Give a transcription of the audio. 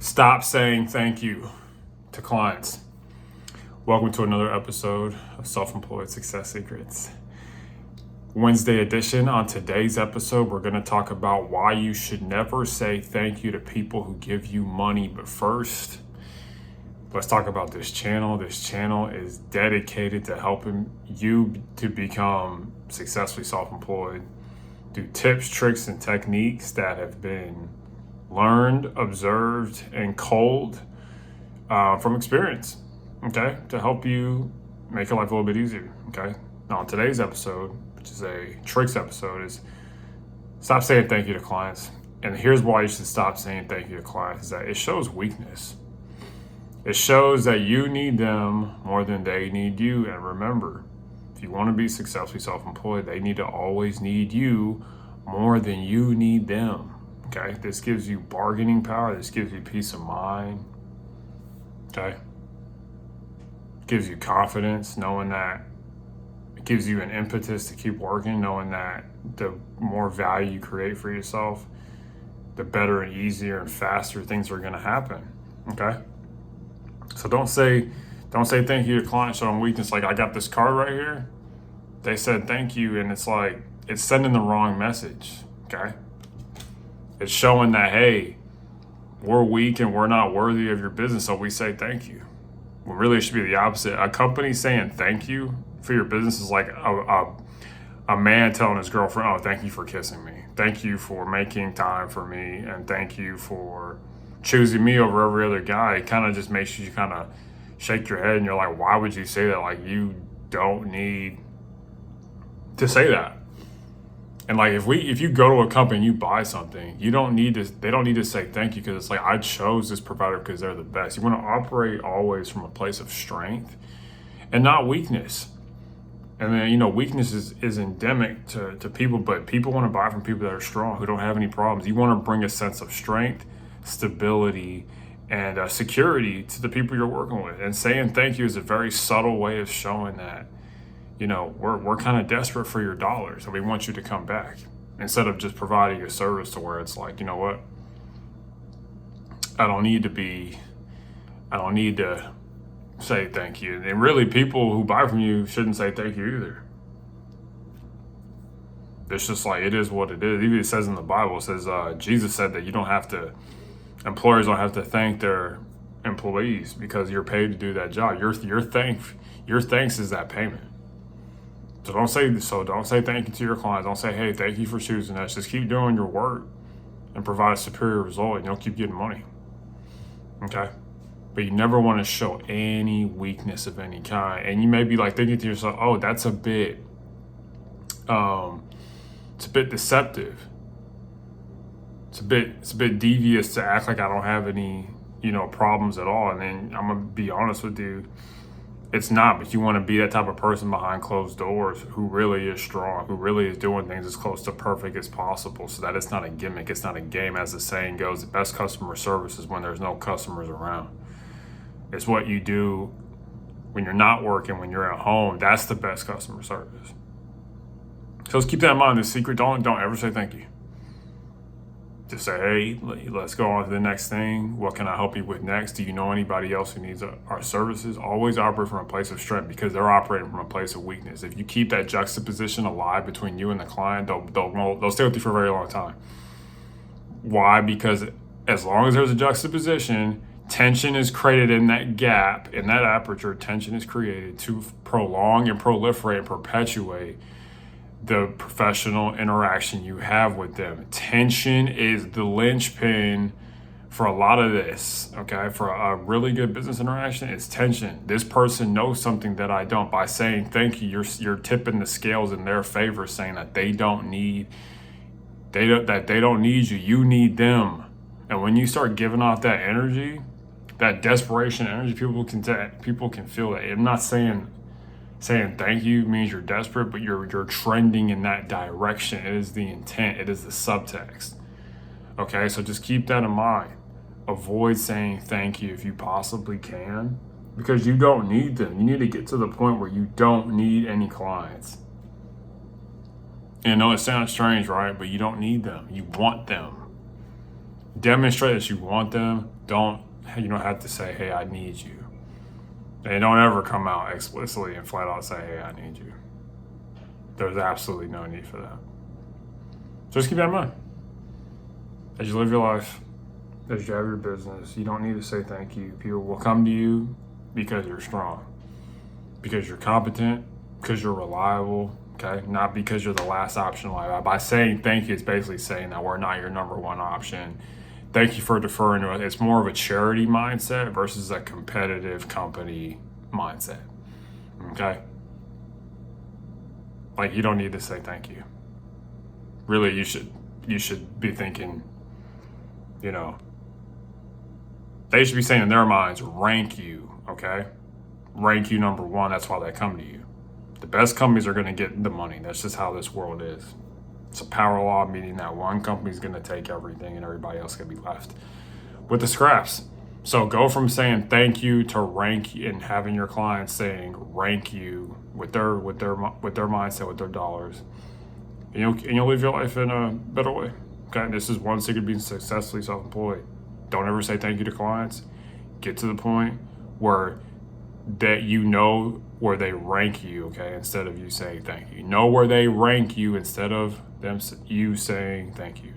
Stop saying thank you to clients. Welcome to another episode of Self-Employed Success Secrets. Wednesday edition. On today's episode, we're going to talk about why you should never say thank you to people who give you money. But first, let's talk about this channel. This channel is dedicated to helping you to become successfully self-employed through tips, tricks, and techniques that have been learned, observed, and culled from experience, okay, to help you make your life a little bit easier, okay? Now, on today's episode, which is a tricks episode, is stop saying thank you to clients. And here's why you should stop saying thank you to clients, is that it shows weakness. It shows that you need them more than they need you. And remember, if you want to be successfully self-employed, they need to always need you more than you need them. Okay, this gives you bargaining power. This gives you peace of mind. Okay, gives you confidence, knowing that it gives you an impetus to keep working, knowing that the more value you create for yourself, the better and easier and faster things are going to happen. Okay, so don't say thank you to clients showing weakness. Like, I got this card right here. They said thank you, and it's like it's sending the wrong message. Okay. It's showing that, hey, we're weak and we're not worthy of your business, so we say thank you. Well, really, it should be the opposite. A company saying thank you for your business is like a man telling his girlfriend, oh, thank you for kissing me. Thank you for making time for me. And thank you for choosing me over every other guy. It kind of just makes you kind of shake your head and you're like, why would you say that? Like, you don't need to say that. And like, if you go to a company and you buy something, they don't need to say thank you, because it's like, I chose this provider because they're the best. You want to operate always from a place of strength and not weakness. And then, weakness is endemic to people, but people want to buy from people that are strong, who don't have any problems. You want to bring a sense of strength, stability, and security to the people you're working with. And saying thank you is a very subtle way of showing that, we're kind of desperate for your dollars and we want you to come back, instead of just providing a service to where it's like, you know what? I don't need to say thank you. And really, people who buy from you shouldn't say thank you either. It's just like, it is what it is. Even it says in the Bible, it says, Jesus said that employers don't have to thank their employees because you're paid to do that job. Your thanks is that payment. So don't say thank you to your clients. Don't say, hey, thank you for choosing us. Just keep doing your work and provide a superior result, and you'll keep getting money. Okay? But you never want to show any weakness of any kind. And you may be like thinking to yourself, oh, that's a bit deceptive. It's a bit devious to act like I don't have any, problems at all. And then I'm gonna be honest with you, it's not. But you want to be that type of person behind closed doors who really is strong, who really is doing things as close to perfect as possible, so that it's not a gimmick, it's not a game. As the saying goes, the best customer service is when there's no customers around. It's what you do when you're not working, when you're at home. That's the best customer service. So let's keep that in mind. The secret, don't ever say thank you. Just say, hey, let's go on to the next thing. What can I help you with next? Do you know anybody else who needs our services? Always operate from a place of strength, because they're operating from a place of weakness. If you keep that juxtaposition alive between you and the client, they'll stay with you for a very long time. Why? Because as long as there's a juxtaposition, tension is created in that gap, in that aperture. Tension is created to prolong and proliferate and perpetuate the professional interaction you have with them. Tension is the linchpin for a lot of this, okay? For a really good business interaction, it's tension. This person knows something that I don't. By saying thank you, you're tipping the scales in their favor, saying that they don't need you, you need them. And when you start giving off that energy, that desperation energy, people can feel that. I'm not saying thank you means you're desperate, but you're trending in that direction. It is the intent. It is the subtext. Okay, so just keep that in mind. Avoid saying thank you if you possibly can, because you don't need them. You need to get to the point where you don't need any clients. And I know it sounds strange, right? But you don't need them. You want them. Demonstrate that you want them. You don't have to say, hey, I need you. And don't ever come out explicitly and flat out say, hey, I need you. There's absolutely no need for that. Just keep that in mind. As you live your life, as you have your business, you don't need to say thank you. People will come to you because you're strong, because you're competent, because you're reliable, okay? Not because you're the last option. Like, by saying thank you, it's basically saying that we're not your number one option. Thank you for deferring to us. It's more of a charity mindset versus a competitive company mindset, okay? Like, you don't need to say thank you. Really, you should be thinking, you know, they should be saying in their minds, rank you, okay? Rank you number one. That's why they come to you. The best companies are going to get the money. That's just how this world is. It's a power law, meaning that one company's going to take everything and everybody else is going to be left with the scraps. So go from saying thank you to rank and having your clients saying rank you with their mindset, with their dollars. And you'll live your life in a better way. Okay, this is one secret to being successfully self-employed. Don't ever say thank you to clients. Get to the point where that you know where they rank you, okay, instead of you saying thank you. Know where they rank you instead of you saying thank you.